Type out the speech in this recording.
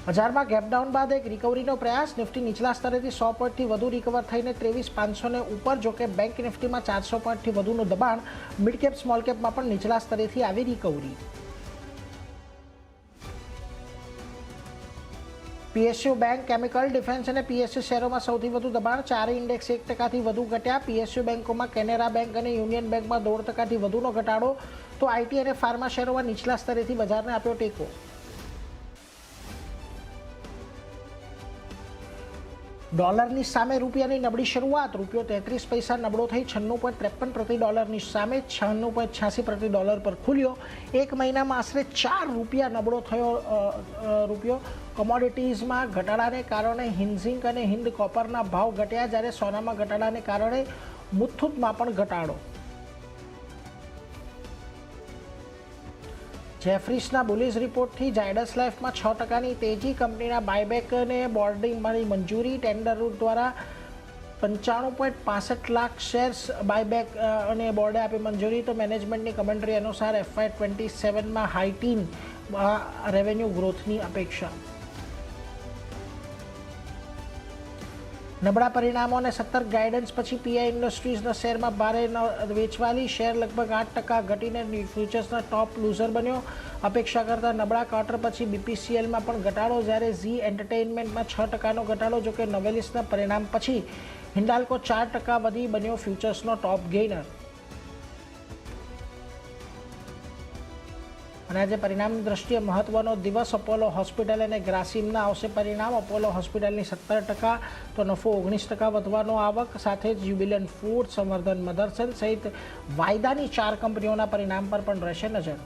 બજારમાં ગેપડાઉન બાદ એક રિકવરીનો પ્રયાસ. નિફ્ટી નીચલા સ્તરેથી 100 પોઈન્ટથી વધુ રિકવર થઈને 23,500 ઉપર. જોકે બેંક નિફ્ટીમાં 400 પોઈન્ટથી વધુનું દબાણ. મિડ કેપ સ્મોલ કેપમાં પણ નીચલા સ્તરેથી આવી recovery. PSU bank, chemical, defence અને પીએસયુ શેરોમાં સૌથી વધુ દબાણ. ચારે ઇન્ડેક્સ 1%થી વધુ ઘટ્યા. પીએસયુ બેંકોમાં કેનેરા બેંક અને યુનિયન બેંકમાં 1.5%થી વધુનો ઘટાડો. તો આઈટી અને ફાર્મા શેરોમાં નીચલા સ્તરેથી બજારને આપ્યો ટેકો. ડોલરની સામે રૂપિયાની નબળી શરૂઆત. રૂપિયો 33 પૈસા નબળો થઈ 96.53 પ્રતિ ડોલરની સામે 96.86 પ્રતિ ડોલર પર ખુલ્યો. એક મહિનામાં આશરે 4 રૂપિયા નબળો થયો રૂપિયો. કોમોડિટીઝમાં ઘટાડાને કારણે હિન્ઝિંક અને હિન્દ કોપરના ભાવ ઘટ્યા, જ્યારે સોનામાં ઘટાડાને કારણે મુથ્થુટમાં પણ ઘટાડો. જેફરીસના બુલિશ રિપોર્ટથી ઝાયડસ લાઇફમાં 6%ની તેજી. કંપનીના બાયબેકને બોર્ડની મળી મંજૂરી. ટેન્ડર રૂટ દ્વારા 95.65 લાખ શેર્સ બાયબેક અને બોર્ડે આપી મંજૂરી. તો મેનેજમેન્ટની કમેન્ટરી અનુસાર FY27માં હાઈ ટીન રેવન્યુ ગ્રોથની અપેક્ષા. નબળા પરિણામો અને સતર્ક ગાઈડન્સ પછી પીઆઈ ઇન્ડસ્ટ્રીઝના શેરમાં ભારે વેચવાલી. શેર લગભગ 8% ઘટીને ફ્યુચર્સના ટોપ લૂઝર બન્યો. અપેક્ષા કરતાં નબળા ક્વાર્ટર પછી બીપીસીએલમાં પણ ઘટાડો, જ્યારે ઝી એન્ટરટેઇનમેન્ટમાં 6%નો ઘટાડો. જોકે નોવેલિસના પરિણામ પછી હિન્ડાલ્કો 4% વધી બન્યો ફ્યુચર્સનો ટોપ ગેઇનર. અને આજે પરિણામની દ્રષ્ટિએ મહત્વનો દિવસ. અપોલો હોસ્પિટલ અને ગ્રાસિમના આવશે પરિણામ. અપોલો હોસ્પિટલની 17%, તો નફો 19% વધવાનો આવક. સાથે જ જ્યુબિલન્ટ ફૂડ, સંવર્ધન મધરસન સહિત વાયદાની 4 કંપનીઓના પરિણામ પર પણ રહેશે નજર.